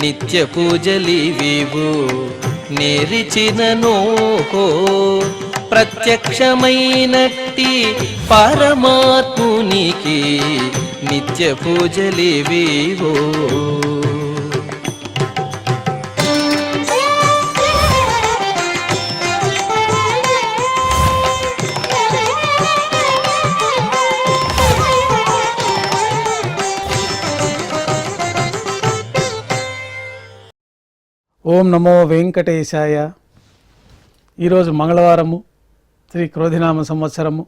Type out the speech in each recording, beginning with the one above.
నిత్య పూజలివివు నేరిచిననో ప్రత్యక్షమైనట్టి పరమాత్మునికి నిత్య పూజలివివో. ఓం నమో వెంకటేశాయ. ఈరోజు మంగళవారము, శ్రీ క్రోధినామ సంవత్సరము,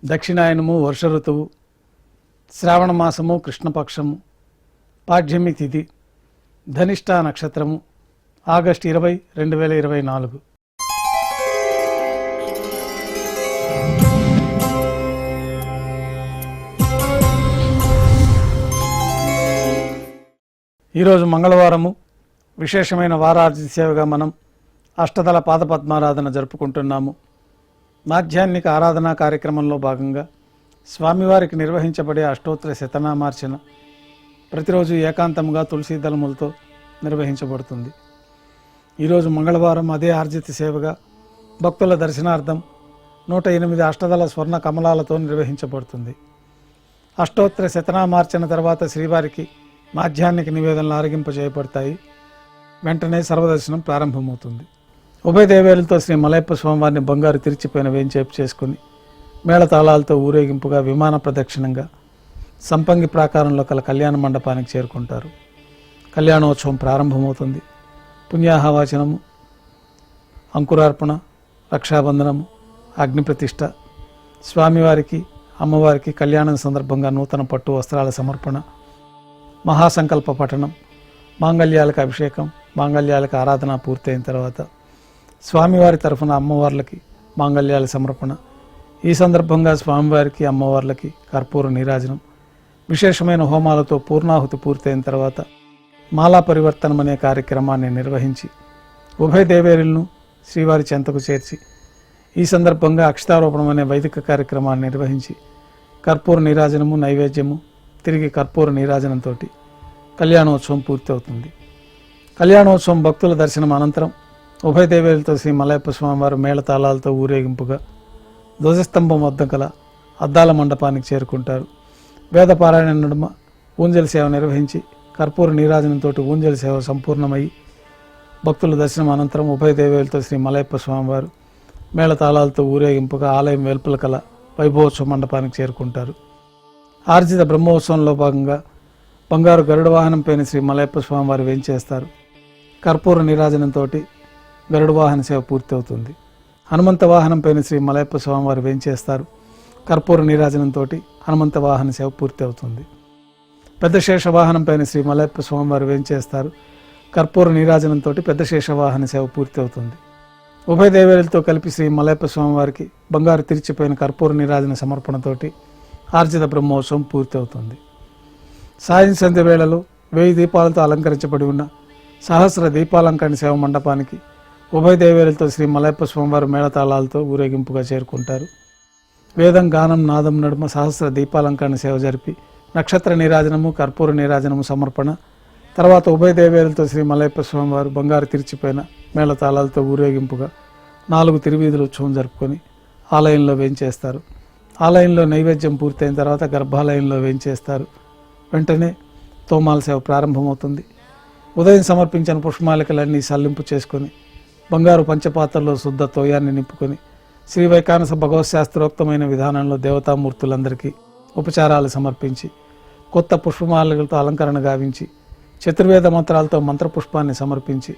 దక్షిణాయనము, వర్ష ఋతువు, శ్రావణ మాసము, కృష్ణపక్షము, పాడ్యమి తిథి, ధనిష్ఠా నక్షత్రము, ఆగస్టు 20, 2024. ఈరోజు మంగళవారము, విశేషమైన వారార్జిత సేవగా మనం అష్టదళ పాదపద్మారాధన జరుపుకుంటున్నాము. మాధ్యాహ్నిక ఆరాధనా కార్యక్రమంలో భాగంగా స్వామివారికి నిర్వహించబడే అష్టోత్తర శతనామార్చన ప్రతిరోజు ఏకాంతంగా తులసీ దళములతో నిర్వహించబడుతుంది. ఈరోజు మంగళవారం అదే ఆర్జిత సేవగా భక్తుల దర్శనార్థం 108 అష్టదళ స్వర్ణ కమలాలతో నిర్వహించబడుతుంది. అష్టోత్తర శతనామార్చన తర్వాత శ్రీవారికి మాధ్యాహ్నిక నివేదనలు ఆరగింపజేయబడతాయి. వెంటనే సర్వదర్శనం ప్రారంభమవుతుంది. ఉభయ దేవేరులతో శ్రీ మలయప్ప స్వామివారిని బంగారు తిరిచిపోయిన వేంచేపు చేసుకుని మేళతాళాలతో ఊరేగింపుగా విమాన ప్రదక్షిణంగా సంపంగి ప్రాకారంలో కల కళ్యాణ మండపానికి చేరుకుంటారు. కళ్యాణోత్సవం ప్రారంభమవుతుంది. పుణ్యాహవాచనము, అంకురార్పణ, రక్షాబంధనము, అగ్నిప్రతిష్ఠ, స్వామివారికి అమ్మవారికి కళ్యాణం సందర్భంగా నూతన పట్టు వస్త్రాల సమర్పణ, మహాసంకల్ప పఠనం, మాంగళ్యాలకు అభిషేకం, మాంగళ్యాలకు ఆరాధన పూర్తయిన తర్వాత స్వామివారి తరఫున అమ్మవార్లకి మాంగళ్యాల సమర్పణ. ఈ సందర్భంగా స్వామివారికి అమ్మవార్లకి కర్పూర నీరాజనం, విశేషమైన హోమాలతో పూర్ణాహుతి పూర్తయిన తర్వాత మాలా పరివర్తనం అనే కార్యక్రమాన్ని నిర్వహించి ఉభయ దేవేరులను శ్రీవారి చెంతకు చేర్చి ఈ సందర్భంగా అక్షతారోపణం అనే వైదిక కార్యక్రమాన్ని నిర్వహించి కర్పూర నీరాజనము, నైవేద్యము, తిరిగి కర్పూర నీరాజనంతో కళ్యాణోత్సవం పూర్తి అవుతుంది. కళ్యాణోత్సవం భక్తుల దర్శనం అనంతరం ఉభయ దేవేరులతో శ్రీ మలయప్ప స్వామివారు మేళతాళాలతో ఊరేగింపుగా ధ్వజస్తంభం వద్ద గల అద్దాల మండపానికి చేరుకుంటారు. వేదపారాయణ నడుమ ఊంజల్ సేవ నిర్వహించి కర్పూర నీరాజనంతో ఊంజల్ సేవ సంపూర్ణమయ్యి భక్తుల దర్శనం అనంతరం ఉభయ దేవేరులతో శ్రీ మలయప్ప స్వామివారు మేళతాళాలతో ఊరేగింపుగా ఆలయం వెలుపల కల వైభవోత్సవ మండపానికి చేరుకుంటారు. ఆర్జిత బ్రహ్మోత్సవంలో భాగంగా బంగారు గరుడ వాహనం పైన శ్రీ మలయప్ప స్వామివారు వేంచేస్తారు. కర్పూర నీరాజనంతో గరుడ వాహన సేవ పూర్తి అవుతుంది. హనుమంత వాహనం పైన శ్రీ మలయప్ప స్వామివారు వేంచేస్తారు. కర్పూర నీరాజనంతో హనుమంత వాహన సేవ పూర్తి అవుతుంది. పెద్ద శేష వాహనం పైన శ్రీ మలయప్ప స్వామివారు వేంచేస్తారు. కర్పూర నీరాజనంతో పెద్ద శేష వాహన సేవ పూర్తి అవుతుంది. ఉభయ దేవేరులతో కలిపి శ్రీ మలయప్ప స్వామివారికి బంగారు తిరిచిపోయిన కర్పూర నీరాజన సమర్పణతోటి ఆర్జిత బ్రహ్మోత్సవం పూర్తి అవుతుంది. సాయం సంధ్య వేళలో 1000 దీపాలతో అలంకరించబడి ఉన్న సహస్ర దీపాలంకరణ సేవ మండపానికి ఉభయ దేవేరులతో శ్రీ మలయప్ప స్వామివారు మేళతాళాలతో ఊరేగింపుగా చేరుకుంటారు. వేదం, గానం, నాదం నడుమ సహస్ర దీపాలంకరణ సేవ జరిపి నక్షత్ర నీరాజనము, కర్పూర నీరాజనము సమర్పణ తర్వాత ఉభయ దేవేరులతో శ్రీ మలయప్ప స్వామివారు బంగారు తిరిచిపోయిన మేళతాళాలతో ఊరేగింపుగా 4 తిరువీధుల ఉత్సవం జరుపుకొని ఆలయంలో వేంచేస్తారు. ఆలయంలో నైవేద్యం పూర్తయిన తర్వాత గర్భాలయంలో వేంచేస్తారు. వెంటనే తోమాల సేవ ప్రారంభమవుతుంది. ఉదయం సమర్పించిన పుష్పమాలికలన్నీ సల్లింపు చేసుకొని బంగారు పంచపాత్రలో శుద్ధ తోయాన్ని నింపుకొని శ్రీ వైకానస భగవశాస్త్రోక్తమైన విధానంలో దేవతామూర్తులందరికీ ఉపచారాలు సమర్పించి కొత్త పుష్పమాలికలతో అలంకరణ గావించి చతుర్వేద మంత్రాలతో మంత్రపుష్పాన్ని సమర్పించి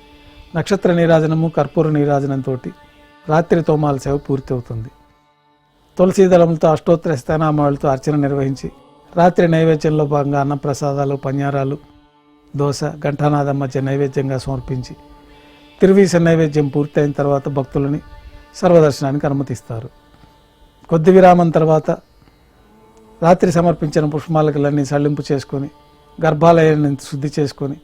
నక్షత్ర నీరాజనము, కర్పూర నీరాజనంతో రాత్రి తోమాల సేవ పూర్తి అవుతుంది. తులసీదళములతో అష్టోత్తర స్థానామాలతో అర్చన నిర్వహించి రాత్రి నైవేద్యంలో భాగంగా అన్నప్రసాదాలు, పన్యారాలు, దోశ, ఘంటానాదం మధ్య నైవేద్యంగా సమర్పించి తిరువీస నైవేద్యం పూర్తయిన తర్వాత భక్తులని సర్వదర్శనానికి అనుమతిస్తారు. కొద్ది విరామం తర్వాత రాత్రి సమర్పించిన పుష్పమాలికలన్నీ సళ్లింపు చేసుకొని గర్భాలయాన్ని శుద్ధి చేసుకొని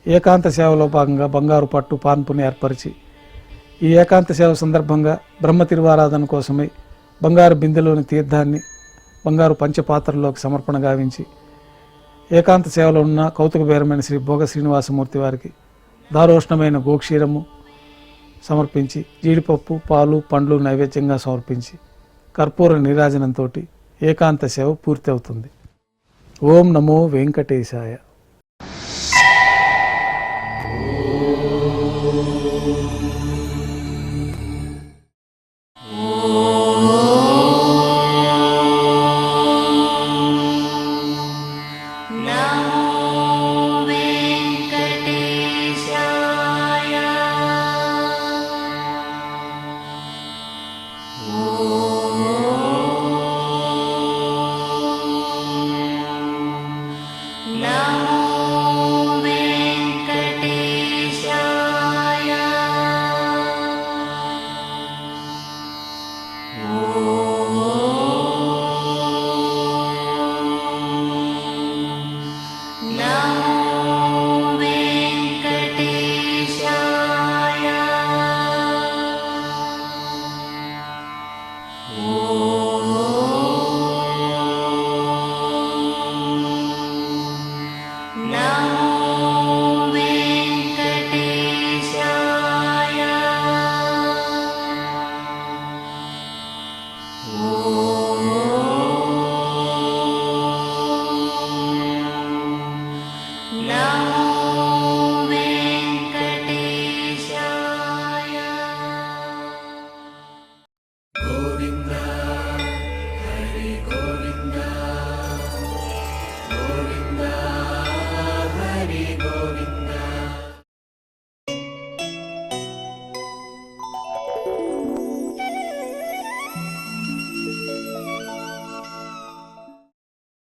ఏకాంత సేవలో భాగంగా బంగారు పట్టు పాన్పుని ఏర్పరిచి ఈ ఏకాంత సేవ సందర్భంగా బ్రహ్మ తిరువారాధన కోసమై బంగారు బిందెలోని తీర్థాన్ని బంగారు పంచపాత్రలోకి సమర్పణ గావించి ఏకాంత సేవలో ఉన్న కౌతుకబేరమైన శ్రీ భోగ శ్రీనివాసమూర్తి వారికి దారోష్ణమైన గోక్షీరము సమర్పించి జీడిపప్పు పాలు పండ్లు నైవేద్యంగా సమర్పించి కర్పూర నీరాజనంతో ఏకాంత సేవ పూర్తి అవుతుంది. ఓం నమో వెంకటేశాయ.